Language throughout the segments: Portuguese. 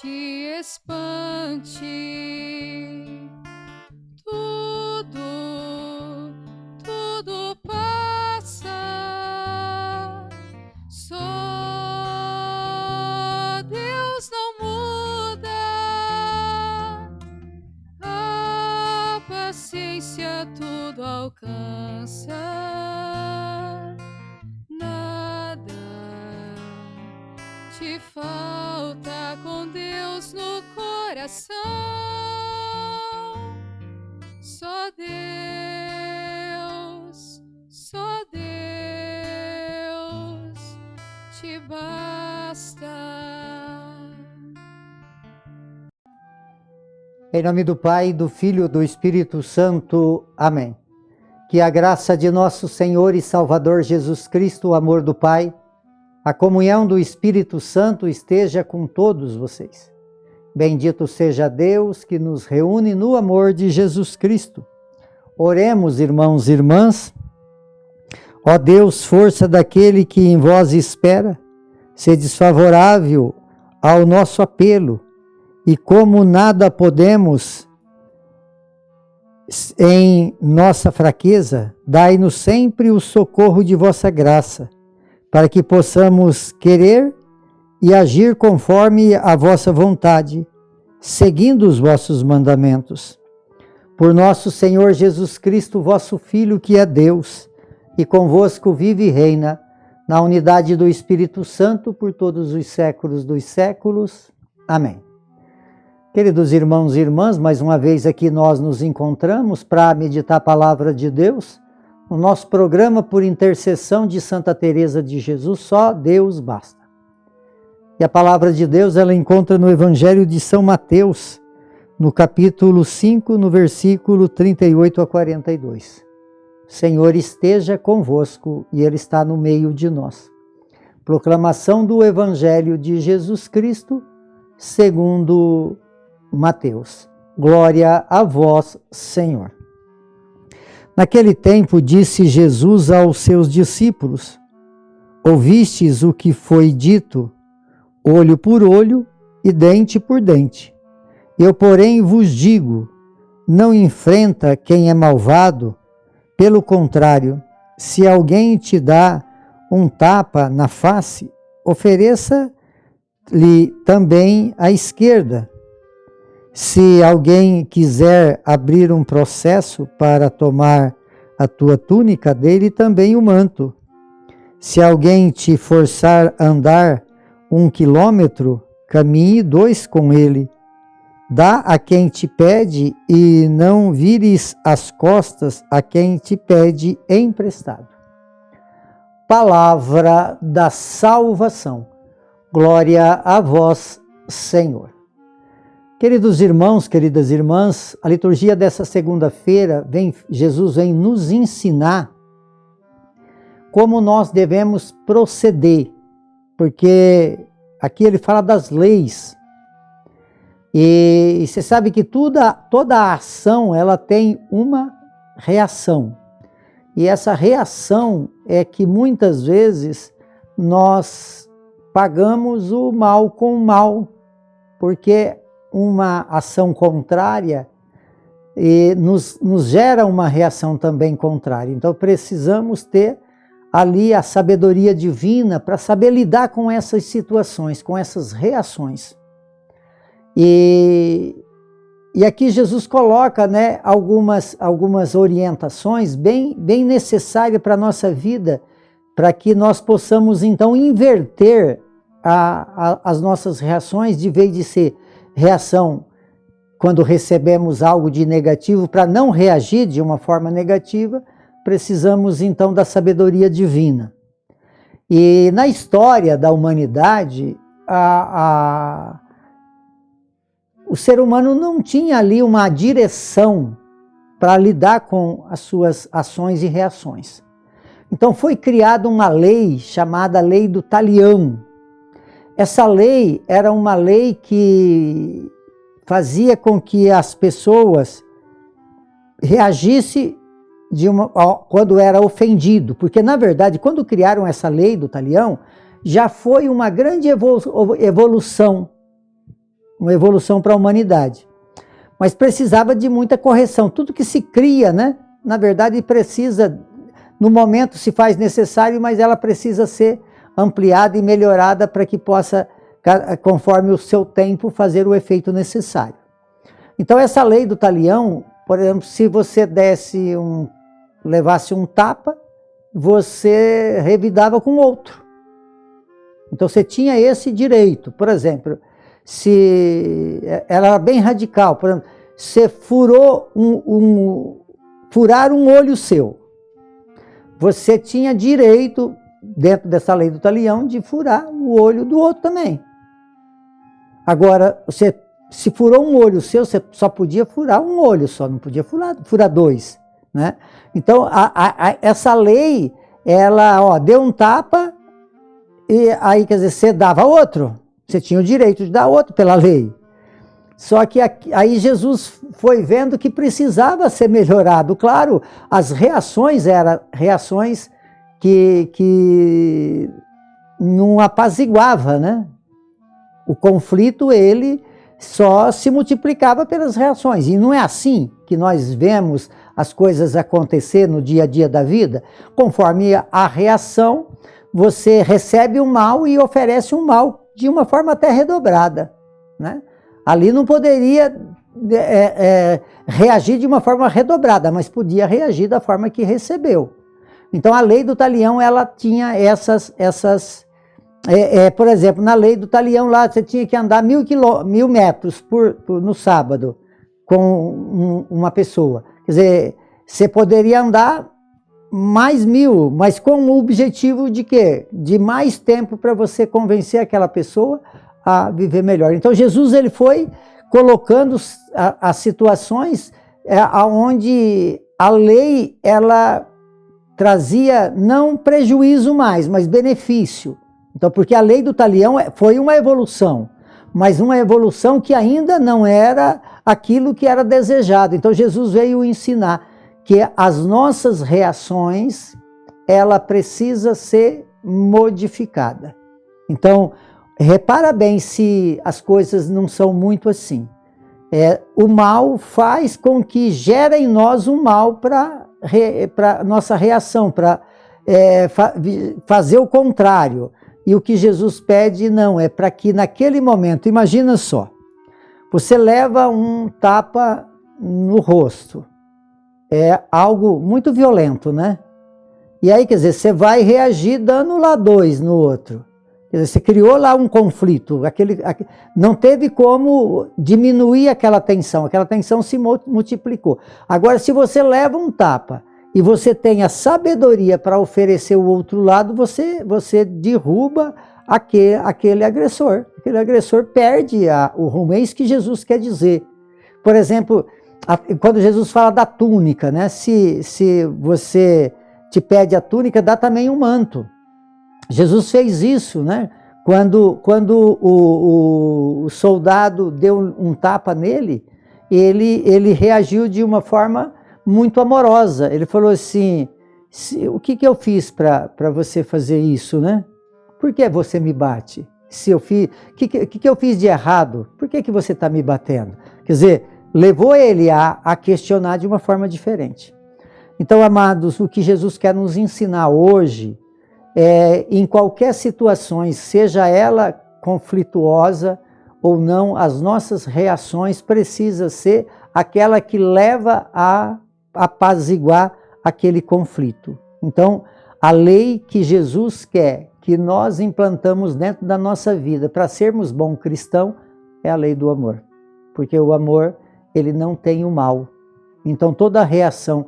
te espante. Tudo passa. Só Deus não muda. A paciência tudo alcança. Nada te falta com Deus no coração. Só Deus te basta. Em nome do Pai, do Filho e do Espírito Santo. Amém. Que a graça de nosso Senhor e Salvador Jesus Cristo, o amor do Pai, a comunhão do Espírito Santo esteja com todos vocês. Bendito seja Deus que nos reúne no amor de Jesus Cristo. Oremos, irmãos e irmãs. Ó Deus, força daquele que em vós espera, sede desfavorável ao nosso apelo, e como nada podemos em nossa fraqueza, dai-nos sempre o socorro de vossa graça, para que possamos querer e agir conforme a vossa vontade, seguindo os vossos mandamentos. Por nosso Senhor Jesus Cristo, vosso Filho, que é Deus, e convosco vive e reina, na unidade do Espírito Santo, por todos os séculos dos séculos. Amém. Queridos irmãos e irmãs, mais uma vez aqui nós nos encontramos para meditar a palavra de Deus, no nosso programa por intercessão de Santa Teresa de Jesus, Só Deus Basta. E a palavra de Deus ela encontra no Evangelho de São Mateus, no capítulo 5, no versículo 38 a 42. O Senhor esteja convosco e Ele está no meio de nós. Proclamação do Evangelho de Jesus Cristo, segundo Mateus. Glória a vós, Senhor. Naquele tempo disse Jesus aos seus discípulos: ouvistes o que foi dito, olho por olho e dente por dente. Eu, porém, vos digo, não enfrenta quem é malvado, pelo contrário, se alguém te dá um tapa na face, ofereça-lhe também a esquerda. Se alguém quiser abrir um processo para tomar a tua túnica, dele também o manto. Se alguém te forçar a andar 1 quilômetro, caminhe 2 com ele. Dá a quem te pede e não vires as costas a quem te pede emprestado. Palavra da salvação. Glória a vós, Senhor. Queridos irmãos, queridas irmãs, a liturgia dessa segunda-feira, Jesus vem nos ensinar como nós devemos proceder, porque aqui ele fala das leis. E você sabe que toda a ação ela tem uma reação. E essa reação é que muitas vezes nós pagamos o mal com o mal, porque uma ação contrária nos gera uma reação também contrária. Então precisamos ter ali a sabedoria divina para saber lidar com essas situações, com essas reações. E aqui Jesus coloca, né, algumas orientações bem necessárias para a nossa vida, para que nós possamos então inverter as nossas reações, de vez de ser reação quando recebemos algo de negativo, para não reagir de uma forma negativa, precisamos então da sabedoria divina. E na história da humanidade, o ser humano não tinha ali uma direção para lidar com as suas ações e reações. Então foi criada uma lei chamada Lei do Talião. Essa lei era uma lei que fazia com que as pessoas reagissem quando era ofendido, porque na verdade quando criaram essa Lei do Talião, já foi uma grande evolução. uma evolução para a humanidade. Mas precisava de muita correção. Tudo que se cria, né, na verdade precisa, no momento se faz necessário, mas ela precisa ser ampliada e melhorada para que possa, conforme o seu tempo, fazer o efeito necessário. Então essa lei do talião, por exemplo, se você levasse um tapa, você revidava com outro. Então você tinha esse direito. Por exemplo, se ela era bem radical, por exemplo, você furar um olho seu, você tinha direito, dentro dessa lei do talião, de furar o olho do outro também. Agora, se furou um olho seu, você só podia furar um olho, só não podia furar dois, né? Então, essa lei, ela deu um tapa, e aí, quer dizer, você dava outro, você tinha o direito de dar outro pela lei. Só que aí Jesus foi vendo que precisava ser melhorado. Claro, as reações eram reações que não apaziguava, né? O conflito, ele só se multiplicava pelas reações. E não é assim que nós vemos as coisas acontecer no dia a dia da vida. Conforme a reação, você recebe um mal e oferece um mal de uma forma até redobrada, né? Ali não poderia reagir de uma forma redobrada, mas podia reagir da forma que recebeu. Então a lei do talião, ela tinha por exemplo, na lei do talião lá, você tinha que andar 1000 metros no sábado com uma pessoa. Quer dizer, você poderia andar mais 1000, mas com o objetivo de quê? De mais tempo para você convencer aquela pessoa a viver melhor. Então Jesus, ele foi colocando as situações onde a lei, ela trazia não prejuízo mais, mas benefício. Então, porque a lei do talião foi uma evolução, mas uma evolução que ainda não era aquilo que era desejado. Então Jesus veio ensinar que as nossas reações, ela precisa ser modificada. Então, repara bem se as coisas não são muito assim. O mal faz com que gere em nós um mal para nossa reação, para fazer o contrário. E o que Jesus pede não, é para que naquele momento, imagina só, você leva um tapa no rosto, é algo muito violento, né? E aí, quer dizer, você vai reagir dando lá 2 no outro. Quer dizer, você criou lá um conflito, não teve como diminuir aquela tensão se multiplicou. Agora, se você leva um tapa e você tem a sabedoria para oferecer o outro lado, você derruba aquele agressor. Aquele agressor perde o rumo. É isso que Jesus quer dizer. Por exemplo, quando Jesus fala da túnica, né? Se você te pede a túnica, dá também um manto. Jesus fez isso, né? Quando o soldado deu um tapa nele, ele reagiu de uma forma muito amorosa. Ele falou assim: o que eu fiz para você fazer isso, né? Por que você me bate? O que eu fiz de errado? Por que você está me batendo? Quer dizer, levou ele a questionar de uma forma diferente. Então, amados, o que Jesus quer nos ensinar hoje em qualquer situação, seja ela conflituosa ou não, as nossas reações precisam ser aquela que leva a apaziguar aquele conflito. Então, a lei que Jesus quer que nós implantamos dentro da nossa vida para sermos bom cristão é a lei do amor. Porque o amor, ele não tem o mal. Então, toda reação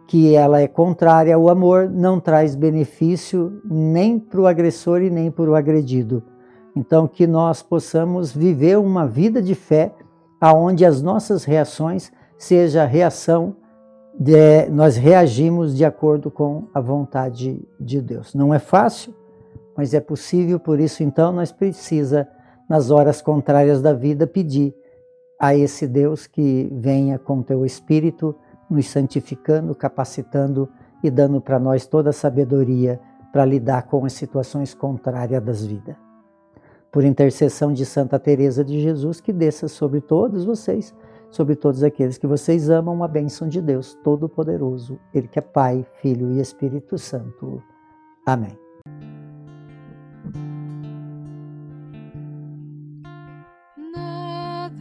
que ela é contrária ao amor não traz benefício nem para o agressor e nem para o agredido. Então, que nós possamos viver uma vida de fé aonde as nossas reações seja a reação nós reagimos de acordo com a vontade de Deus. Não é fácil, mas é possível. Por isso, então, nós precisamos, nas horas contrárias da vida, pedir a esse Deus que venha com teu Espírito, nos santificando, capacitando e dando para nós toda a sabedoria para lidar com as situações contrárias das vidas. por intercessão de Santa Teresa de Jesus, que desça sobre todos vocês, sobre todos aqueles que vocês amam, a bênção de Deus Todo-Poderoso, Ele que é Pai, Filho e Espírito Santo. Amém. Nada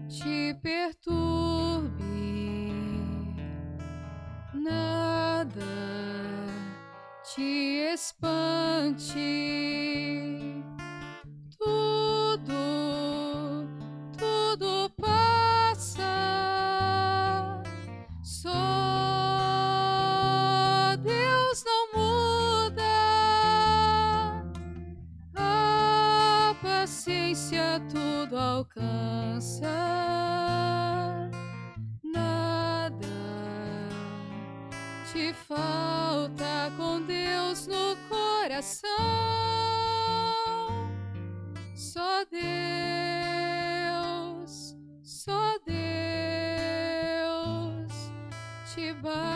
te perturbe, nada te espante, tudo passa, só Deus não muda, a paciência tudo alcança, nada te falta com Deus no coração, só Deus te basta.